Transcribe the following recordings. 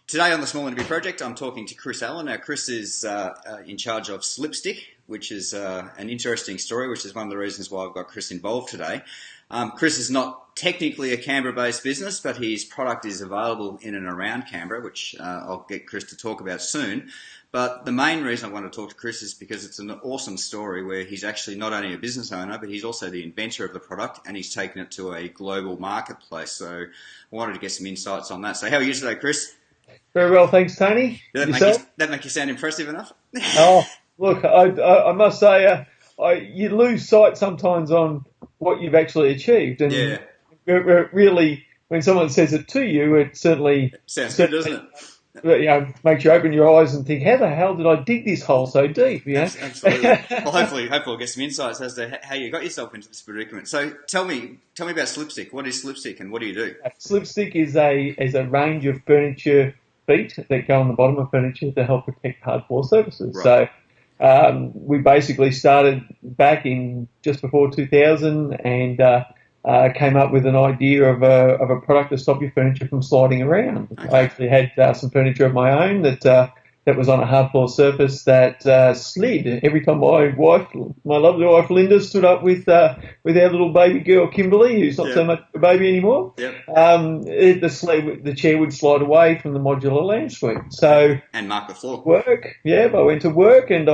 Today on the Small Interview Project, I'm talking to Chris Allan. Now, Chris is in charge of Slipstick, which is an interesting story, which is one of the reasons why I've got Chris involved today. Chris is not technically a Canberra-based business, but his product is available in and around Canberra, which I'll get Chris to talk about soon. But the main reason I want to talk to Chris is because it's an awesome story where he's actually not only a business owner, but he's also the inventor of the product, and he's taken it to a global marketplace. So I wanted to get some insights on that. So how are you today, Chris? Very well, thanks, Tony. Did that make you sound impressive enough? Oh, look, I must say, you lose sight sometimes on what you've actually achieved. And yeah. Really, when someone says it to you, it certainly sounds good, doesn't it? Makes you open your eyes and think, how the hell did I dig this hole so deep? You know? Absolutely. Well, hopefully we'll get some insights as to how you got yourself into this predicament. So tell me about Slipstick. What is Slipstick and what do you do? Slipstick is a range of furniture feet that go on the bottom of furniture to help protect hard floor surfaces. Right. So we basically started back in just before 2000 and came up with an idea of a product to stop your furniture from sliding around. Okay. I actually had some furniture of my own that was on a hard floor surface that slid every time my lovely wife Linda stood up with our little baby girl Kimberly, who's not so much a baby anymore. Yep. The chair would slide away from the modular lounge suite. So and mark the floor. I went to work and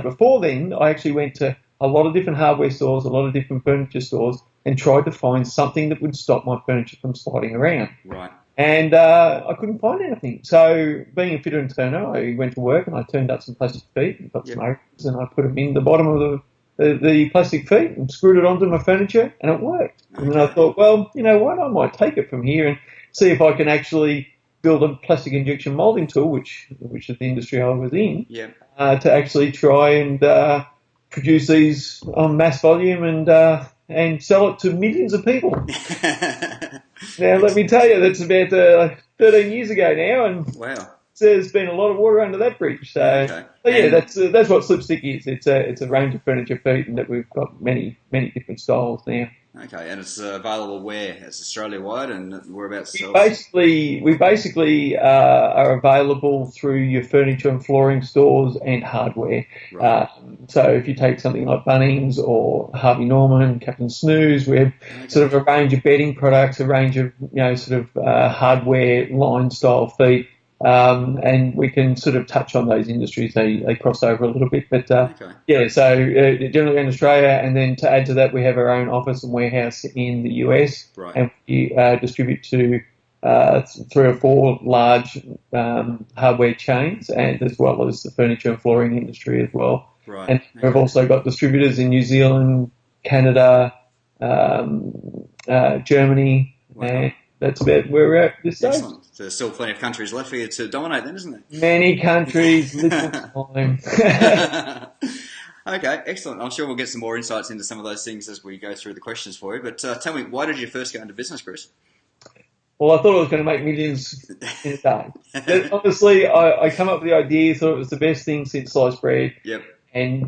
before then I actually went to a lot of different hardware stores, a lot of different furniture stores, and tried to find something that would stop my furniture from sliding around. Right. And I couldn't find anything. So being a fitter and turner, I went to work and I turned up some plastic feet and got some openers and I put them in the bottom of the plastic feet and screwed it onto my furniture and it worked. Okay. And then I thought, well, you know what, I might take it from here and see if I can actually build a plastic injection molding tool, which is the industry I was in, to actually try and produce these on mass volume and sell it to millions of people. Now, let me tell you, that's about 13 years ago now, and wow, there's been a lot of water under that bridge. So that's what Slipstick is. It's a range of furniture feet, and that we've got many different styles now. Okay, and it's available where? It's Australia-wide, and whereabouts? We basically are available through your furniture and flooring stores and hardware. Right. So if you take something like Bunnings or Harvey Norman, Captain Snooze, we have sort of a range of bedding products, a range of hardware line style feet. And we can sort of touch on those industries. They cross over a little bit, but generally in Australia, and then to add to that, we have our own office and warehouse in the US, and we distribute to 3 or 4 large hardware chains, and as well as the furniture and flooring industry as well. Right. And we've also got distributors in New Zealand, Canada, Germany, and that's about where we're at this stage. Excellent. So there's still plenty of countries left for you to dominate then, isn't there? Many countries, little time. Okay, excellent. I'm sure we'll get some more insights into some of those things as we go through the questions for you. But tell me, why did you first go into business, Chris? Well, I thought I was going to make millions in a day. But honestly, I come up with the idea, thought it was the best thing since sliced bread. Yep. And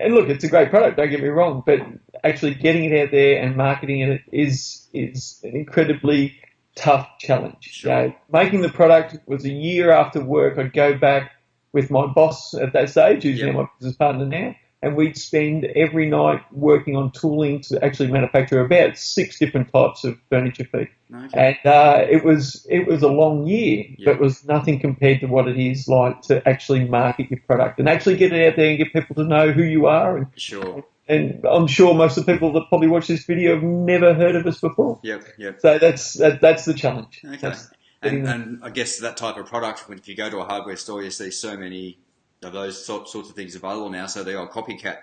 look, it's a great product, don't get me wrong, but actually getting it out there and marketing it is an incredibly tough challenge. Sure. Making the product was a year after work. I'd go back with my boss at that stage, who's now my business partner now, and we'd spend every night working on tooling to actually manufacture about 6 different types of furniture feet. Okay. And it was a long year, but it was nothing compared to what it is like to actually market your product and actually get it out there and get people to know who you are. Sure. And I'm sure most of the people that probably watch this video have never heard of us before. Yep. So that's the challenge. Okay. And I guess that type of product, if you go to a hardware store, you see so many of those sorts of things available now. So they are copycat.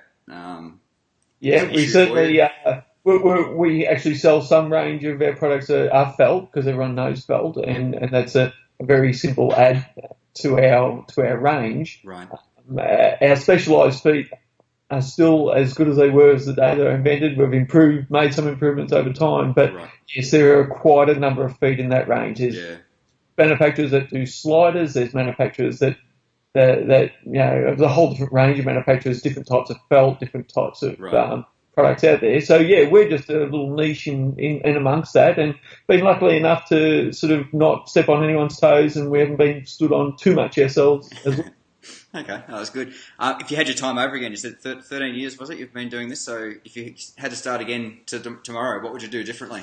We certainly we actually sell some range of our products that are felt, because everyone knows felt, and that's a very simple add to our range. Right. Our specialised feet are still as good as they were as the day they were invented. We've made some improvements over time, but yes, there are quite a number of feet in that range. There's manufacturers that do sliders. There's manufacturers that there's a whole different range of manufacturers, different types of felt, different types of products out there. So yeah, we're just a little niche in amongst that, and been lucky enough to sort of not step on anyone's toes, and we haven't been stood on too much ourselves as well. Okay, that's good. If you had your time over again, you said 13 years, was it? You've been doing this. So if you had to start again tomorrow, what would you do differently?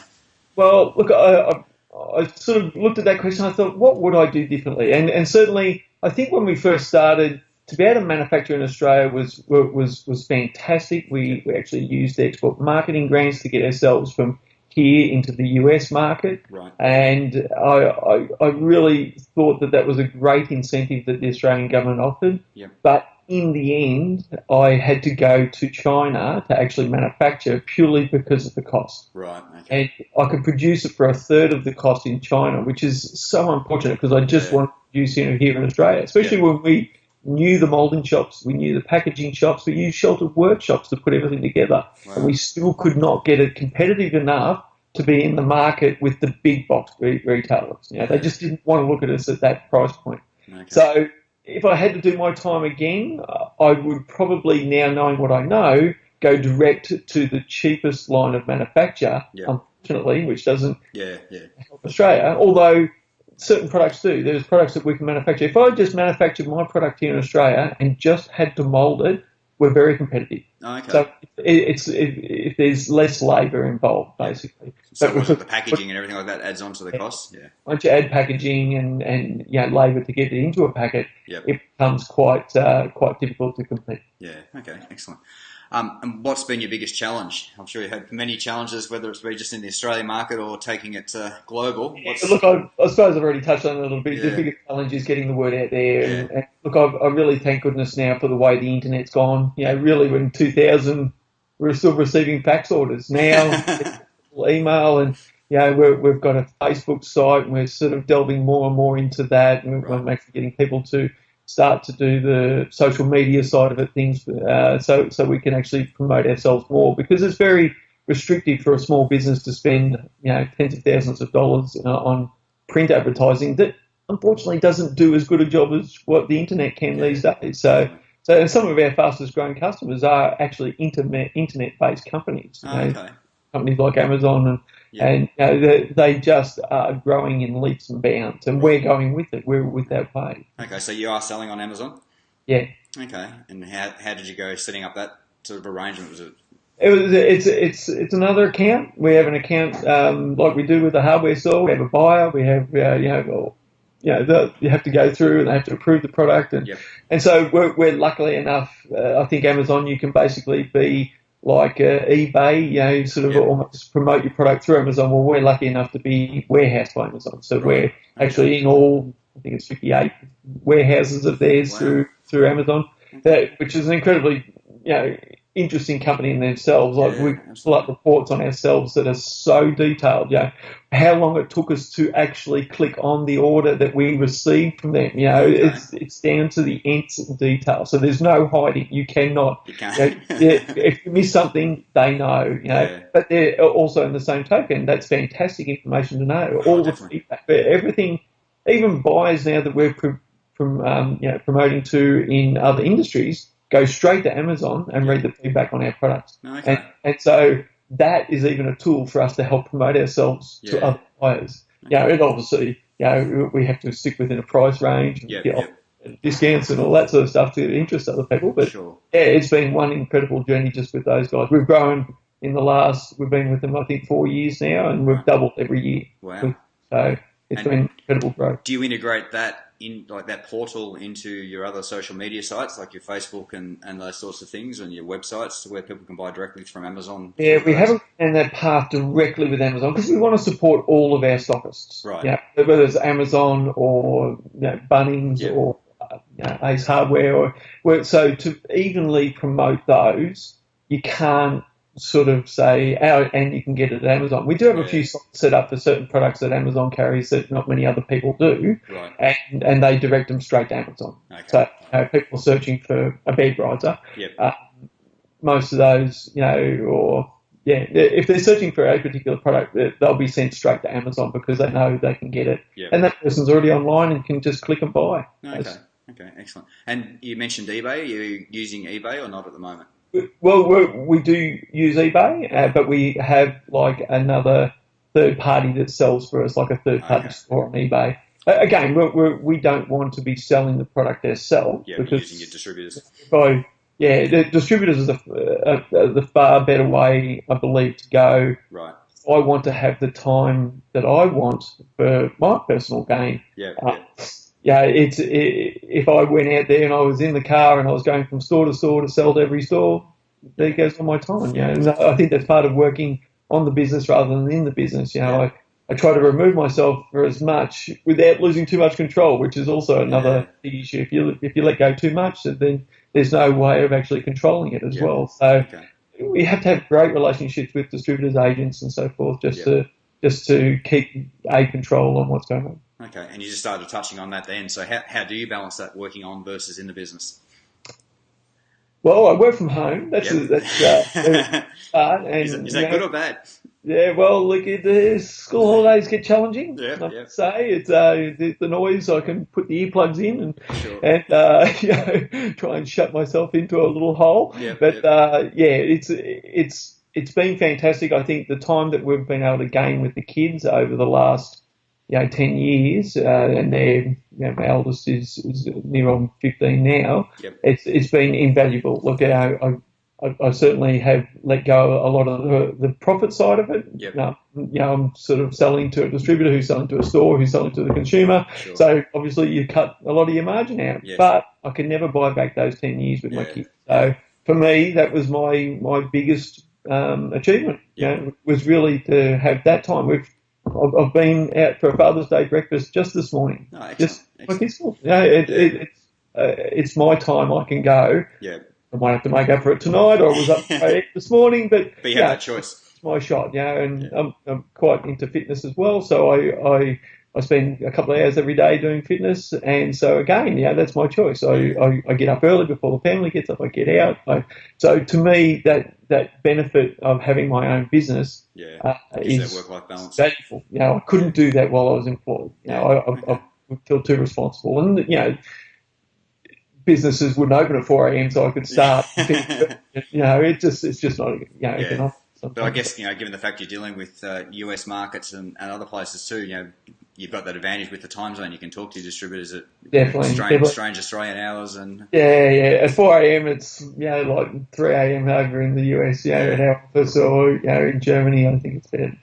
Well, look, I sort of looked at that question. I thought, what would I do differently? And certainly, I think when we first started, to be able to manufacture in Australia was fantastic. We actually used export marketing grants to get ourselves from here into the US market, right. And I really thought that was a great incentive that the Australian government offered. Yep. But in the end, I had to go to China to actually manufacture purely because of the cost. Right. Okay. And I could produce it for a third of the cost in China, which is so unfortunate because I just want to produce it here in Australia, especially when we knew the moulding shops, we knew the packaging shops, we used sheltered workshops to put everything together. Wow. And we still could not get it competitive enough to be in the market with the big box retailers. They just didn't want to look at us at that price point. Okay. So if I had to do my time again, I would probably, now knowing what I know, go direct to the cheapest line of manufacture, unfortunately, which doesn't help Australia, although certain products do. There's products that we can manufacture. If I just manufactured my product here in Australia and just had to mould it, we're very competitive. Okay. So if there's less labour involved, basically. So the packaging and everything like that adds on to the cost? Yeah. Once you add packaging and labour to get it into a packet, it becomes quite difficult to compete. Yeah, okay, excellent. And what's been your biggest challenge? I'm sure you had many challenges, whether it's been just in the Australian market or taking it global. Look, I suppose I've already touched on it a little bit. The biggest challenge is getting the word out there. And look, I really thank goodness now for the way the internet's gone. Really, in 2000, we were still receiving fax orders. Now, email and we've got a Facebook site, and we're sort of delving more and more into that. And we're actually getting people to start to do the social media side of it, things, so we can actually promote ourselves more, because it's very restrictive for a small business to spend tens of thousands of dollars on print advertising that unfortunately doesn't do as good a job as what the internet can these days. So some of our fastest growing customers are actually internet-based companies. Companies like Amazon and they just are growing in leaps and bounds, and we're going with it. We're with that way. Okay, so you are selling on Amazon? Yeah. Okay, and how did you go setting up that sort of arrangement? Was it? It's another account. We have an account like we do with the hardware store. We have a buyer. We have you have to go through and they have to approve the product, and so we're luckily enough. I think Amazon, you can basically be like eBay, sort of almost promote your product through Amazon. Well, we're lucky enough to be warehoused by Amazon, so we're actually in all, I think it's 58 warehouses of theirs through Amazon, which is an incredibly interesting company in themselves. Like we pull up reports on ourselves that are so detailed. How long it took us to actually click on the order that we received from them. It's down to the nth detail. So there's no hiding. You cannot. If you miss something, they know. But they're also in the same token. That's fantastic information to know. All the feedback, everything, even buyers now that we're promoting to in other industries, go straight to Amazon and read the feedback on our products. Okay. And so that is even a tool for us to help promote ourselves to other buyers. And obviously, we have to stick within a price range and get discounts and all that sort of stuff to interest other people. But it's been one incredible journey just with those guys. We've grown we've been with them, I think, 4 years now, and we've doubled every year. Wow. So it's been incredible growth. Do you integrate that that portal into your other social media sites, like your Facebook and those sorts of things, and your websites, where people can buy directly from Amazon? Yeah, we haven't done that path directly with Amazon because we want to support all of our stockists. Right. Whether it's Amazon or Bunnings or Ace Hardware, so to evenly promote those, you can't sort of say, and you can get it at Amazon. We do have a few sites set up for certain products that Amazon carries that not many other people do, and they direct them straight to Amazon. Okay. So people searching for a bed riser, most of those, if they're searching for a particular product, they'll be sent straight to Amazon because they know they can get it, and that person's already online and can just click and buy. Okay, excellent. And you mentioned eBay. Are you using eBay or not at the moment? Well, we do use eBay, but we have like another third party that sells for us, like a third party Okay. store on eBay. Again, we don't want to be selling the product ourselves Yeah, because using your distributors. if I, yeah, the distributors is the far better way, I believe, to go. Right. I want to have the time that I want for my personal gain. Yeah, Uh, yeah. yeah, if I went out there and I was in the car and I was going from store to store to sell to every store, there goes all my time. Yeah, And I think that's part of working on the business rather than in the business. yeah, I try to remove myself for as much without losing too much control, which is also yeah, another big issue. If you let go too much, then there's no way of actually controlling it as yeah. well. So Okay. we have to have great relationships with distributors, agents, and so forth, Yeah. just to keep a control on what's going on. Okay, and you just started touching on that then. So how do you balance that working on versus in the business? Well, I work from home. Yep. A start, and Is that good or bad? yeah. Well, look, the school holidays get challenging. Yep, I have yep. to say it's the noise. I can put the earplugs in Sure. and try and shut myself into a little hole. Yep, But yep. yeah, it's been fantastic. I think the time that we've been able to gain with the kids over the last 10 years, and my eldest is near on 15 now. Yep. It's been invaluable. Look, I certainly have let go a lot of the profit side of it. Yep. I'm sort of selling to a distributor who's selling to a store who's selling to the consumer. Sure. So obviously you cut a lot of your margin out. Yes. But I can never buy back those 10 years with my Yeah. kids. So for me, that was my biggest achievement. Yep. Was really to have that time. I've been out for a Father's Day breakfast just this morning. Oh, excellent. Just Excellent. my kids. It's my time. I can go. Yeah. I might have to make up for it tonight, or I was up this morning, but But you have that choice. it's my shot, and I'm quite into fitness as well, so I spend a couple of hours every day doing fitness, and so again, that's my choice. I get up early before the family gets up, I get out. So to me, that benefit of having my own business Gives is that work-life balance. valuable. I couldn't do that while I was employed. I feel too responsible, and businesses wouldn't open at 4 a.m. so I could start. It's just not economic. But I guess given the fact you're dealing with US markets and other places too, you've got that advantage with the time zone. You can talk to your distributors at Definitely. strange Australian hours and Yeah. At 4 a.m. it's like 3 a.m. over in the US. At our office, or in Germany, I think it's about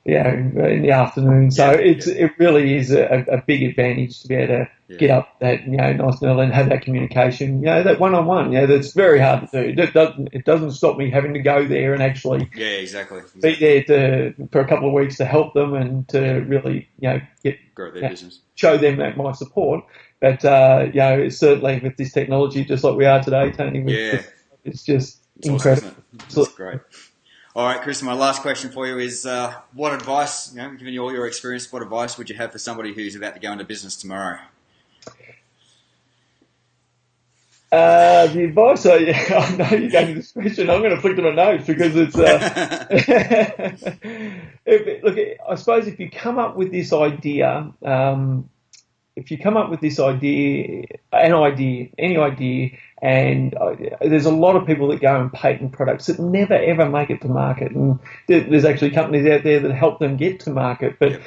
in the afternoon. So it really is a big advantage to be able to get up that nice and early and have that communication. That one-on-one. That's very hard to do. It doesn't stop me having to go there and actually exactly. be there for a couple of weeks to help them and to really grow their business, show them that my support. But certainly with this technology, just like we are today, Tony, it's just incredible. Awesome, that's great. All right, Chris, my last question for you is what advice, given all your experience, what advice would you have for somebody who's about to go into business tomorrow? The advice, I know you gave me this question. I'm going to flick to my notes because it's. Look, I suppose if you come up with this idea, any idea, and there's a lot of people that go and patent products that never ever make it to market, and there's actually companies out there that help them get to market, but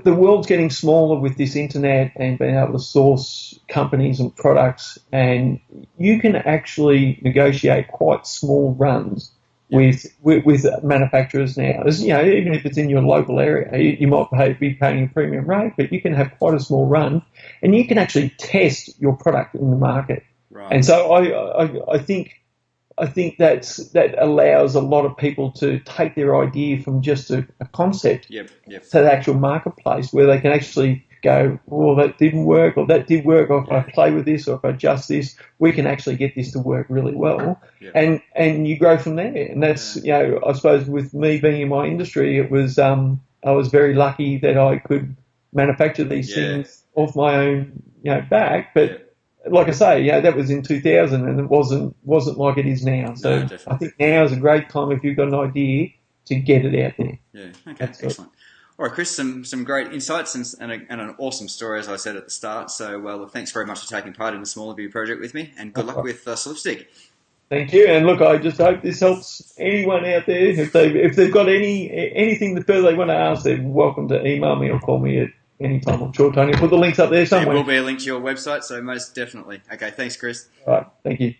the world's getting smaller with this internet and being able to source companies and products, and you can actually negotiate quite small runs with manufacturers now. Even if it's in your local area, you might be paying a premium rate, but you can have quite a small run, and you can actually test your product in the market. Right. And so I think that allows a lot of people to take their idea from just a concept to the actual marketplace, where they can actually go, well, that didn't work, or that did work, or if I play with this, or if I adjust this, we can actually get this to work really well. And you grow from there. And that's, I suppose with me being in my industry, it was, I was very lucky that I could manufacture these things off my own, back. But like I say, that was in 2000, and it wasn't like it is now. So I think now is a great time if you've got an idea to get it out there. Yeah. Okay. Excellent. All right, Chris, some great insights and an awesome story, as I said at the start. So, thanks very much for taking part in the Smaller View project with me, and good luck with Slipstick. Thank you. And look, I just hope this helps anyone out there. If they've got anything further they want to ask, they're welcome to email me or call me at any time. I'm sure Tony will put the links up there somewhere. There will be a link to your website, so most definitely. Okay, thanks, Chris. All right. Thank you.